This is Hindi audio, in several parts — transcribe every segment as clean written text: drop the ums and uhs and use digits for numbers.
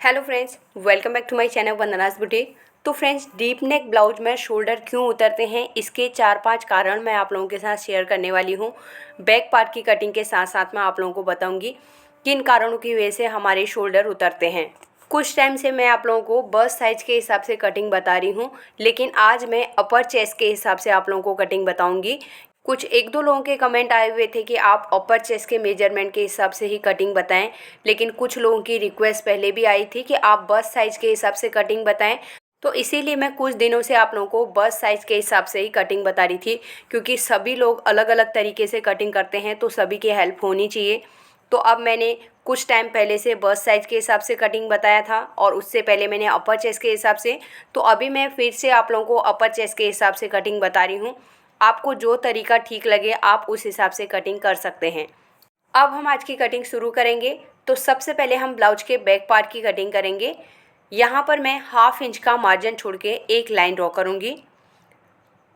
Hello friends, welcome back to my channel Vandana's boutique. तो फ्रेंड्स, डीप नेक ब्लाउज में शोल्डर क्यों उतरते हैं, इसके 4-5 कारण मैं आप लोगों के साथ शेयर करने वाली हूँ। बैक पार्ट की कटिंग के साथ साथ मैं आप लोगों को बताऊँगी किन कारणों की वजह से हमारे शोल्डर उतरते हैं। कुछ टाइम से मैं आप लोगों को बस्ट साइज के हिसाब से कटिंग बता रही हूँ, लेकिन आज मैं अपर चेस्ट के हिसाब से आप लोगों को कटिंग बताऊँगी। कुछ एक दो लोगों के कमेंट आए हुए थे कि आप अपर चेस्ट के मेजरमेंट के हिसाब से ही कटिंग बताएं, लेकिन कुछ लोगों की रिक्वेस्ट पहले भी आई थी कि आप बस्ट साइज के हिसाब से कटिंग बताएं। तो इसीलिए मैं कुछ दिनों से आप लोगों को बस्ट साइज के हिसाब से ही कटिंग बता रही थी, क्योंकि सभी लोग अलग अलग तरीके से कटिंग करते हैं तो सभी की हेल्प होनी चाहिए। तो अब मैंने कुछ टाइम पहले से बस्ट साइज के हिसाब से कटिंग बताया था और उससे पहले मैंने अपर चेस्ट के हिसाब से। तो अभी मैं फिर से आप लोगों को अपर चेस्ट के हिसाब से कटिंग बता रही हूँ। आपको जो तरीका ठीक लगे आप उस हिसाब से कटिंग कर सकते हैं। अब हम आज की कटिंग शुरू करेंगे। तो सबसे पहले हम ब्लाउज के बैक पार्ट की कटिंग करेंगे। यहाँ पर मैं 1/2 इंच का मार्जिन छोड़ के एक लाइन ड्रॉ करूँगी।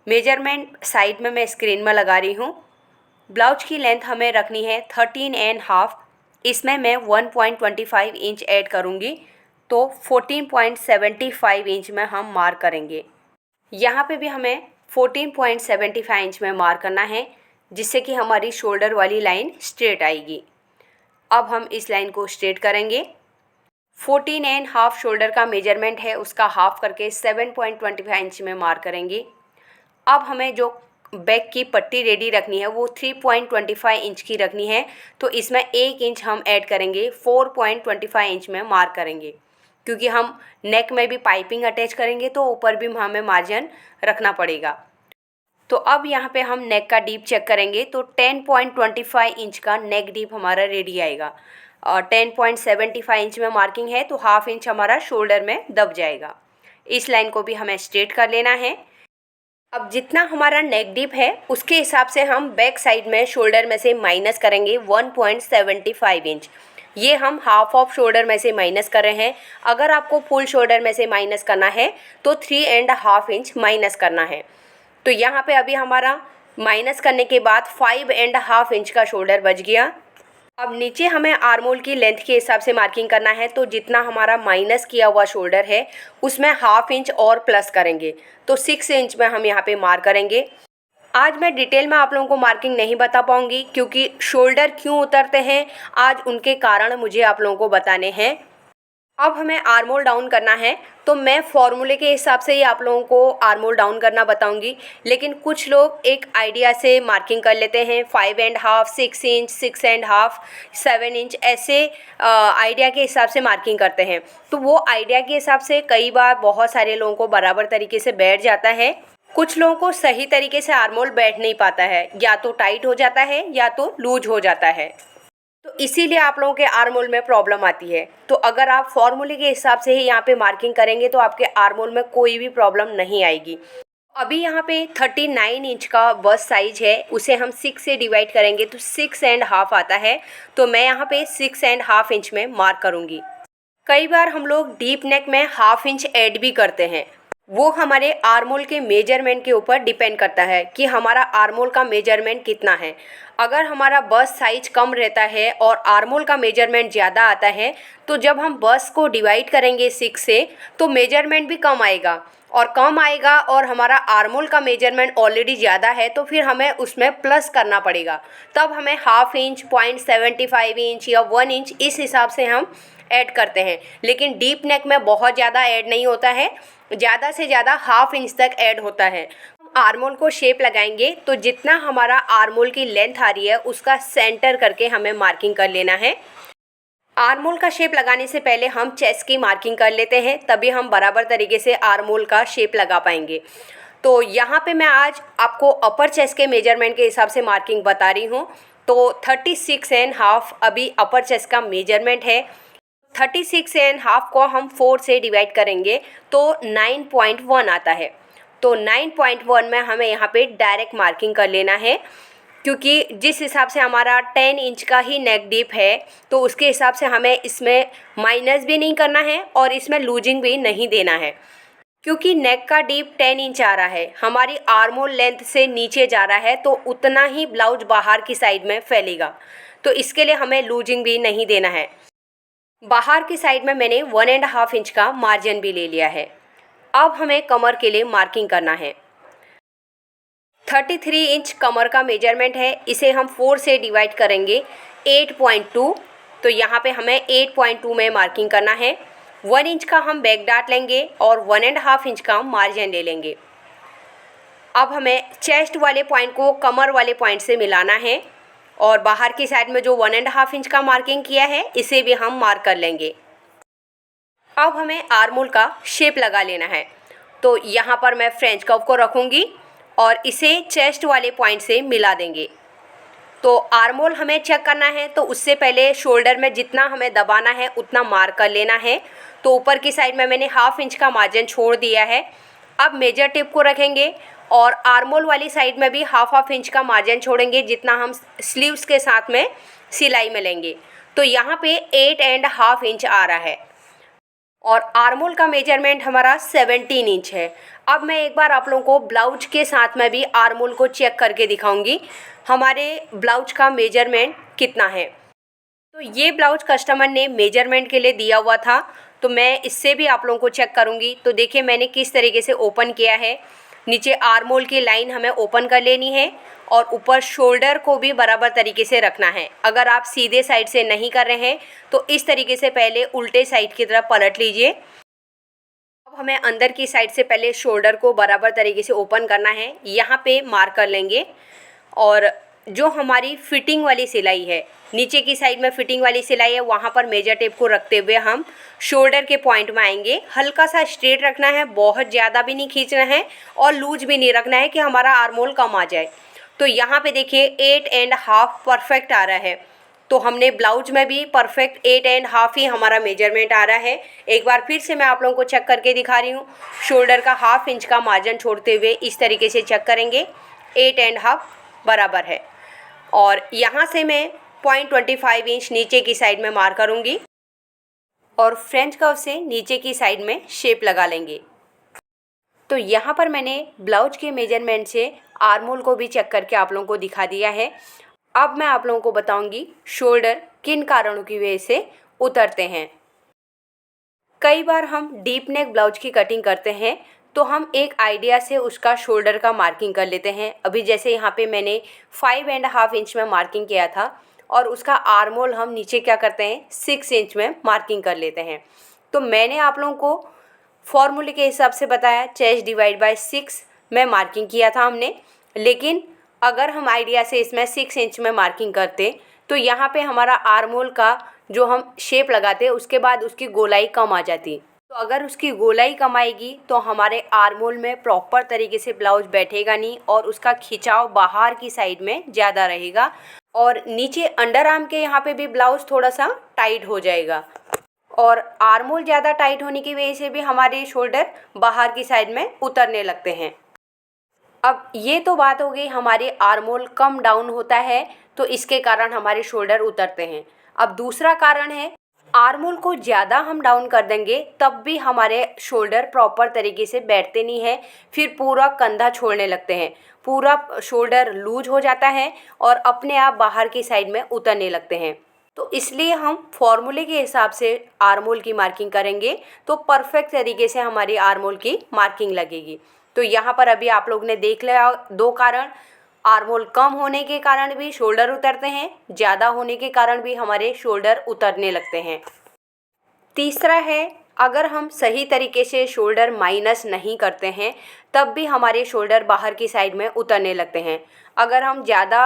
मेजरमेंट साइड में मैं स्क्रीन में लगा रही हूँ। ब्लाउज की लेंथ हमें रखनी है 13.5। इसमें मैं 1.25 इंच ऐड करूँगी, तो 14.75 इंच में हम मार्क करेंगे। यहाँ पे भी हमें 14.75 इंच में मार्क करना है, जिससे कि हमारी शोल्डर वाली लाइन स्ट्रेट आएगी। अब हम इस लाइन को स्ट्रेट करेंगे। 14.5 शोल्डर का मेजरमेंट है, उसका हाफ करके 7.25 इंच में मार्क करेंगे। अब हमें जो बैक की पट्टी रेडी रखनी है वो 3.25 इंच की रखनी है, तो इसमें 1 इंच हम ऐड करेंगे, 4.25 इंच में मार्क करेंगे। क्योंकि हम नेक में भी पाइपिंग अटैच करेंगे तो ऊपर भी हमें मार्जिन रखना पड़ेगा। तो अब यहाँ पे हम नेक का डीप चेक करेंगे, तो 10.25 इंच का नेक डीप हमारा रेडी आएगा और 10.75 इंच में मार्किंग है, तो 1/2 इंच हमारा शोल्डर में दब जाएगा। इस लाइन को भी हमें स्ट्रेट कर लेना है। अब जितना हमारा नेक डीप है उसके हिसाब से हम बैक साइड में शोल्डर में से माइनस करेंगे 1.75 इंच। ये हम हाफ ऑफ शोल्डर में से माइनस कर रहे हैं। अगर आपको फुल शोल्डर में से माइनस करना है तो 3.5 इंच माइनस करना है। तो यहाँ पे अभी हमारा माइनस करने के बाद 5.5 इंच का शोल्डर बच गया। अब नीचे हमें आर्मोल की लेंथ के हिसाब से मार्किंग करना है, तो जितना हमारा माइनस किया हुआ शोल्डर है उसमें 1/2 इंच और प्लस करेंगे, तो 6 इंच में हम यहाँ पे मार्क करेंगे। आज मैं डिटेल में आप लोगों को मार्किंग नहीं बता पाऊँगी, क्योंकि शोल्डर क्यों उतरते हैं आज उनके कारण मुझे आप लोगों को बताने हैं। अब हमें आर्मोल डाउन करना है, तो मैं फॉर्मूले के हिसाब से ही आप लोगों को आर्मोल डाउन करना बताऊंगी, लेकिन कुछ लोग एक आइडिया से मार्किंग कर लेते हैं 5.5, 6 इंच, 6.5, 7 इंच, ऐसे आइडिया के हिसाब से मार्किंग करते हैं। तो वो आइडिया के हिसाब से कई बार बहुत सारे लोगों को बराबर तरीके से बैठ जाता है, कुछ लोगों को सही तरीके से आर्मोल बैठ नहीं पाता है, या तो टाइट हो जाता है या तो लूज हो जाता है। तो इसीलिए आप लोगों के आर्मोल में प्रॉब्लम आती है। तो अगर आप फॉर्मूले के हिसाब से ही यहाँ पे मार्किंग करेंगे तो आपके आर्मोल में कोई भी प्रॉब्लम नहीं आएगी। अभी यहाँ पे 39 इंच का बस्ट साइज है, उसे हम 6 से डिवाइड करेंगे तो 6.5 आता है। तो मैं यहाँ पे 6.5 इंच में मार्क करूँगी। कई बार हम लोग डीप नेक में 1/2 इंच ऐड भी करते हैं, वो हमारे आर्मोल के मेजरमेंट के ऊपर डिपेंड करता है कि हमारा आर्मोल का मेजरमेंट कितना है। अगर हमारा बस्ट साइज कम रहता है और आर्मोल का मेजरमेंट ज़्यादा आता है, तो जब हम बस्ट को डिवाइड करेंगे 6 से तो मेजरमेंट भी कम आएगा, और कम आएगा और हमारा आर्मोल का मेजरमेंट ऑलरेडी ज़्यादा है तो फिर हमें उसमें प्लस करना पड़ेगा। तब हमें 1/2 इंच, 0.75 इंच या 1 इंच इस हिसाब से हम ऐड करते हैं। लेकिन डीप नेक में बहुत ज़्यादा ऐड नहीं होता है, ज़्यादा से ज़्यादा 1/2 इंच तक ऐड होता है। आर्मोल को शेप लगाएंगे तो जितना हमारा आर्मोल की लेंथ आ रही है उसका सेंटर करके हमें मार्किंग कर लेना है। आर्मोल का शेप लगाने से पहले हम चेस्ट की मार्किंग कर लेते हैं, तभी हम बराबर तरीके से आर्मोल का शेप लगा पाएंगे। तो यहाँ पे मैं आज आपको अपर चेस्ट के मेजरमेंट के हिसाब से मार्किंग बता रही हूँ। तो 36.5 अभी अपर चेस्ट का मेजरमेंट है। 36.5 को हम 4 से डिवाइड करेंगे तो 9.1 आता है। तो 9.1 में हमें यहाँ पे डायरेक्ट मार्किंग कर लेना है, क्योंकि जिस हिसाब से हमारा 10 इंच का ही नेक डीप है तो उसके हिसाब से हमें इसमें माइनस भी नहीं करना है और इसमें लूजिंग भी नहीं देना है। क्योंकि नेक का डीप 10 इंच आ रहा है, हमारी आर्मोल लेंथ से नीचे जा रहा है, तो उतना ही ब्लाउज बाहर की साइड में फैलेगा, तो इसके लिए हमें लूजिंग भी नहीं देना है। बाहर की साइड में मैंने 1.5 इंच का मार्जिन भी ले लिया है। अब हमें कमर के लिए मार्किंग करना है। 33 इंच कमर का मेजरमेंट है, इसे हम 4 से डिवाइड करेंगे 8.2, तो यहाँ पे हमें 8.2 में मार्किंग करना है। 1 इंच का हम बैक डार्ट लेंगे और 1.5 इंच का मार्जिन ले लेंगे। अब हमें चेस्ट वाले पॉइंट को कमर वाले पॉइंट से मिलाना है और बाहर की साइड में जो 1.5 इंच का मार्किंग किया है इसे भी हम मार्क कर लेंगे। अब हमें आर्मोल का शेप लगा लेना है, तो यहाँ पर मैं फ्रेंच कर्व को रखूँगी और इसे चेस्ट वाले पॉइंट से मिला देंगे। तो आर्मोल हमें चेक करना है, तो उससे पहले शोल्डर में जितना हमें दबाना है उतना मार्क कर लेना है। तो ऊपर की साइड में मैंने 1/2 इंच का मार्जिन छोड़ दिया है। अब मेजर टेप को रखेंगे और आर्मोल वाली साइड में भी 1/2 इंच का मार्जिन छोड़ेंगे, जितना हम स्लीव्स के साथ में सिलाई में लेंगे। तो यहाँ पे 8.5 इंच आ रहा है और आर्मोल का मेजरमेंट हमारा 17 इंच है। अब मैं एक बार आप लोगों को ब्लाउज के साथ में भी आर्मोल को चेक करके दिखाऊंगी हमारे ब्लाउज का मेजरमेंट कितना है। तो ये ब्लाउज कस्टमर ने मेजरमेंट के लिए दिया हुआ था, तो मैं इससे भी आप लोगों को चेक करूंगी। तो देखिए मैंने किस तरीके से ओपन किया है। नीचे आर्मोल की लाइन हमें ओपन कर लेनी है और ऊपर शोल्डर को भी बराबर तरीके से रखना है। अगर आप सीधे साइड से नहीं कर रहे हैं तो इस तरीके से पहले उल्टे साइड की तरफ पलट लीजिए। अब हमें अंदर की साइड से पहले शोल्डर को बराबर तरीके से ओपन करना है, यहाँ पे मार्क कर लेंगे। और जो हमारी फिटिंग वाली सिलाई है, नीचे की साइड में फिटिंग वाली सिलाई है, वहाँ पर मेजर टेप को रखते हुए हम शोल्डर के पॉइंट में आएंगे। हल्का सा स्ट्रेट रखना है, बहुत ज़्यादा भी नहीं खींचना है और लूज भी नहीं रखना है कि हमारा आर्मोल कम आ जाए। तो यहाँ पे देखिए 8.5 परफेक्ट आ रहा है। तो हमने ब्लाउज में भी परफेक्ट 8.5 ही हमारा मेजरमेंट आ रहा है। एक बार फिर से मैं आप लोगों को चेक करके दिखा रही हूँ। शोल्डर का 1/2 इंच का मार्जिन छोड़ते हुए इस तरीके से चेक करेंगे, 8.5 बराबर है। और यहाँ से मैं 0.25 इंच नीचे की साइड में मार्क करूँगी और फ्रेंच कर्व से नीचे की साइड में शेप लगा लेंगे। तो यहाँ पर मैंने ब्लाउज के मेजरमेंट से आर्मोल को भी चेक करके आप लोगों को दिखा दिया है। अब मैं आप लोगों को बताऊंगी शोल्डर किन कारणों की वजह से उतरते हैं। कई बार हम डीप नेक ब्लाउज की कटिंग करते हैं तो हम एक आइडिया से उसका शोल्डर का मार्किंग कर लेते हैं। अभी जैसे यहाँ पे मैंने 5.5 इंच में मार्किंग किया था और उसका आर्मोल हम नीचे क्या करते हैं 6 इंच में मार्किंग कर लेते हैं। तो मैंने आप लोगों को फॉर्मूले के हिसाब से बताया, चेस्ट डिवाइड बाय 6 में मार्किंग किया था हमने। लेकिन अगर हम आइडिया से इसमें 6 इंच में मार्किंग करते तो यहाँ पे हमारा आर्मोल का जो हम शेप लगाते उसके बाद उसकी गोलाई कम आ जाती। तो अगर उसकी गोलाई कम आएगी तो हमारे आर्मोल में प्रॉपर तरीके से ब्लाउज बैठेगा नहीं और उसका खिंचाव बाहर की साइड में ज़्यादा रहेगा और नीचे अंडर आर्म के यहाँ पे भी ब्लाउज थोड़ा सा टाइट हो जाएगा। और आर्मोल ज़्यादा टाइट होने की वजह से भी हमारे शोल्डर बाहर की साइड में उतरने लगते हैं। अब ये तो बात हो गई हमारे आर्मोल कम डाउन होता है तो इसके कारण हमारे शोल्डर उतरते हैं। अब दूसरा कारण है आर्मोल को ज़्यादा हम डाउन कर देंगे तब भी हमारे शोल्डर प्रॉपर तरीके से बैठते नहीं हैं, फिर पूरा कंधा छोड़ने लगते हैं, पूरा शोल्डर लूज हो जाता है और अपने आप बाहर की साइड में उतरने लगते हैं। तो इसलिए हम फॉर्मूले के हिसाब से आर्मोल की मार्किंग करेंगे तो परफेक्ट तरीके से हमारी आर्मोल की मार्किंग लगेगी। तो यहाँ पर अभी आप लोग ने देख लिया 2 कारण, आर्मोल कम होने के कारण भी शोल्डर उतरते हैं, ज़्यादा होने के कारण भी हमारे शोल्डर उतरने लगते हैं। तीसरा है अगर हम सही तरीके से शोल्डर माइनस नहीं करते हैं तब भी हमारे शोल्डर बाहर की साइड में उतरने लगते हैं। अगर हम ज़्यादा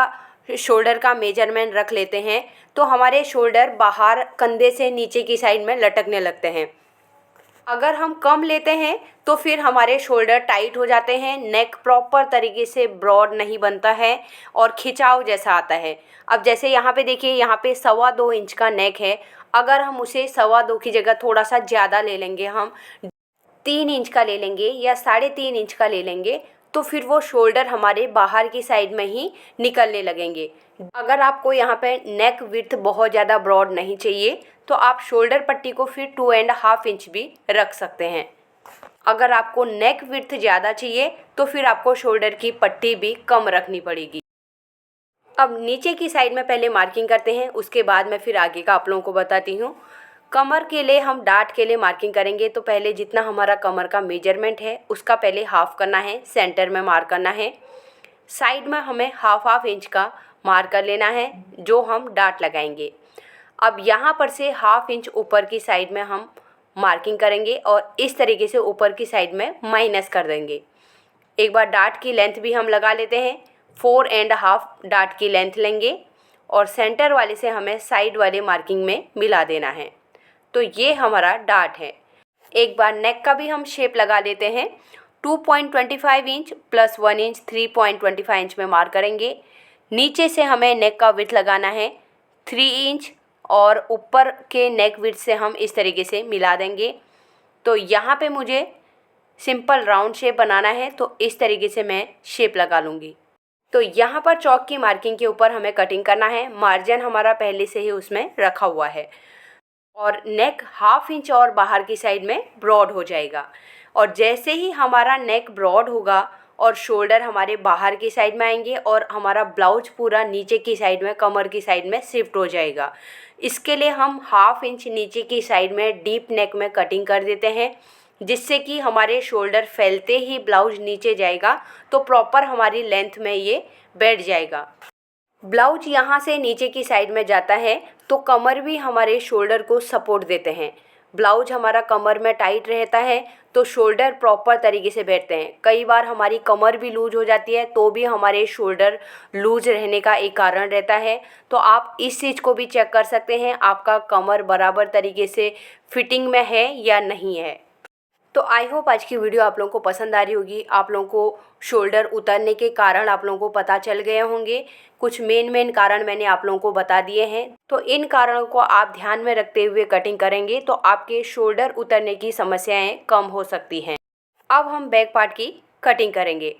शोल्डर का मेजरमेंट रख लेते हैं तो हमारे शोल्डर बाहर कंधे से नीचे की साइड में लटकने लगते हैं। अगर हम कम लेते हैं तो फिर हमारे शोल्डर टाइट हो जाते हैं, नेक प्रॉपर तरीके से ब्रॉड नहीं बनता है और खिंचाव जैसा आता है। अब जैसे यहाँ पे देखिए, यहाँ पे 2.25 इंच का नेक है, अगर हम उसे 2.25 की जगह थोड़ा सा ज़्यादा ले लेंगे, हम 3 इंच का ले लेंगे या 3.5 इंच का ले लेंगे तो फिर वो शोल्डर हमारे बाहर की साइड में ही निकलने लगेंगे। अगर आपको यहाँ पे नेक विड्थ बहुत ज़्यादा ब्रॉड नहीं चाहिए तो आप शोल्डर पट्टी को फिर 2.5 इंच भी रख सकते हैं। अगर आपको नेक विड्थ ज़्यादा चाहिए तो फिर आपको शोल्डर की पट्टी भी कम रखनी पड़ेगी। अब नीचे की साइड में पहले मार्किंग करते हैं, उसके बाद मैं फिर आगे का आप लोगों को बताती हूँ। कमर के लिए हम डार्ट के लिए मार्किंग करेंगे तो पहले जितना हमारा कमर का मेजरमेंट है उसका पहले हाफ करना है, सेंटर में मार्क करना है। साइड में हमें हाफ इंच का मार्क कर लेना है जो हम डार्ट लगाएंगे। अब यहाँ पर से हाफ इंच ऊपर की साइड में हम मार्किंग करेंगे और इस तरीके से ऊपर की साइड में माइनस कर देंगे। एक बार डार्ट की लेंथ भी हम लगा लेते हैं। 4.5 डार्ट की लेंथ लेंगे और सेंटर वाले से हमें साइड वाले मार्किंग में मिला देना है। तो ये हमारा डार्ट है। एक बार नेक का भी हम शेप लगा लेते हैं। 2.25 इंच प्लस 1 इंच 3.25 इंच में मार्क करेंगे। नीचे से हमें नेक का विड्थ लगाना है 3 इंच और ऊपर के नेक विड्थ से हम इस तरीके से मिला देंगे। तो यहाँ पे मुझे सिंपल राउंड शेप बनाना है तो इस तरीके से मैं शेप लगा लूँगी। तो यहाँ पर चौक की मार्किंग के ऊपर हमें कटिंग करना है। मार्जिन हमारा पहले से ही उसमें रखा हुआ है और नेक हाफ इंच और बाहर की साइड में ब्रॉड हो जाएगा। और जैसे ही हमारा नेक ब्रॉड होगा और शोल्डर हमारे बाहर की साइड में आएंगे और हमारा ब्लाउज पूरा नीचे की साइड में कमर की साइड में शिफ्ट हो जाएगा। इसके लिए हम हाफ इंच नीचे की साइड में डीप नेक में कटिंग कर देते हैं जिससे कि हमारे शोल्डर फैलते ही ब्लाउज नीचे जाएगा तो प्रॉपर हमारी लेंथ में ये बैठ जाएगा। ब्लाउज यहाँ से नीचे की साइड में जाता है तो कमर भी हमारे शोल्डर को सपोर्ट देते हैं। ब्लाउज हमारा कमर में टाइट रहता है तो शोल्डर प्रॉपर तरीके से बैठते हैं। कई बार हमारी कमर भी लूज हो जाती है तो भी हमारे शोल्डर लूज रहने का एक कारण रहता है। तो आप इस चीज़ को भी चेक कर सकते हैं आपका कमर बराबर तरीके से फिटिंग में है या नहीं है। तो आई होप आज की वीडियो आप लोगों को पसंद आ रही होगी। आप लोगों को शोल्डर उतरने के कारण आप लोगों को पता चल गए होंगे। कुछ मेन कारण मैंने आप लोगों को बता दिए हैं। तो इन कारणों को आप ध्यान में रखते हुए कटिंग करेंगे तो आपके शोल्डर उतरने की समस्याएं कम हो सकती हैं। अब हम बैक पार्ट की कटिंग करेंगे।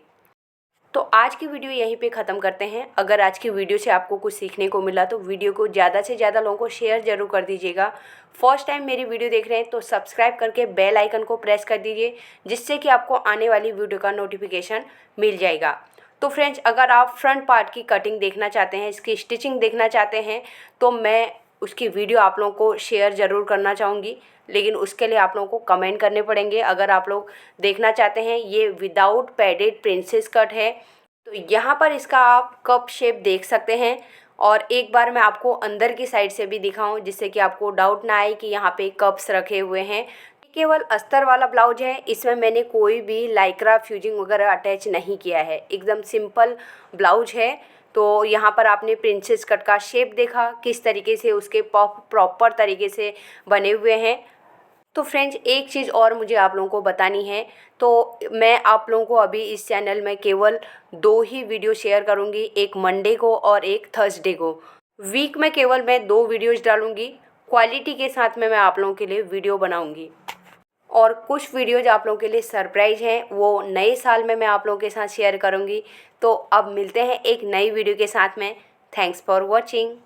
तो आज की वीडियो यहीं पे ख़त्म करते हैं। अगर आज की वीडियो से आपको कुछ सीखने को मिला तो वीडियो को ज़्यादा से ज़्यादा लोगों को शेयर ज़रूर कर दीजिएगा। फर्स्ट टाइम मेरी वीडियो देख रहे हैं तो सब्सक्राइब करके बेल आइकन को प्रेस कर दीजिए जिससे कि आपको आने वाली वीडियो का नोटिफिकेशन मिल जाएगा। तो फ्रेंड्स, अगर आप फ्रंट पार्ट की कटिंग देखना चाहते हैं, इसकी स्टिचिंग देखना चाहते हैं तो मैं उसकी वीडियो आप लोगों को शेयर ज़रूर करना चाहूँगी, लेकिन उसके लिए आप लोगों को कमेंट करने पड़ेंगे। अगर आप लोग देखना चाहते हैं, ये विदाउट पैडेड प्रिंसेस कट है तो यहाँ पर इसका आप कप शेप देख सकते हैं। और एक बार मैं आपको अंदर की साइड से भी दिखाऊं जिससे कि आपको डाउट ना आए कि यहाँ पे कप्स रखे हुए हैं। केवल अस्तर वाला ब्लाउज है, इसमें मैंने कोई भी लाइक्रा फ्यूजिंग वगैरह अटैच नहीं किया है, एकदम सिंपल ब्लाउज है। तो यहाँ पर आपने प्रिंसेस कट का शेप देखा किस तरीके से उसके पफ प्रॉपर तरीके से बने हुए हैं। तो फ्रेंड्स, एक चीज़ और मुझे आप लोगों को बतानी है। तो मैं आप लोगों को अभी इस चैनल में केवल 2 ही वीडियो शेयर करूंगी, एक मंडे को और एक थर्सडे को। वीक में केवल मैं 2 वीडियोज़ डालूंगी। क्वालिटी के साथ में मैं आप लोगों के लिए वीडियो बनाऊंगी और कुछ वीडियोज़ आप लोगों के लिए सरप्राइज़ हैं, वो नए साल में मैं आप लोगों के साथ शेयर करूँगी। तो अब मिलते हैं एक नई वीडियो के साथ में। Thanks for watching.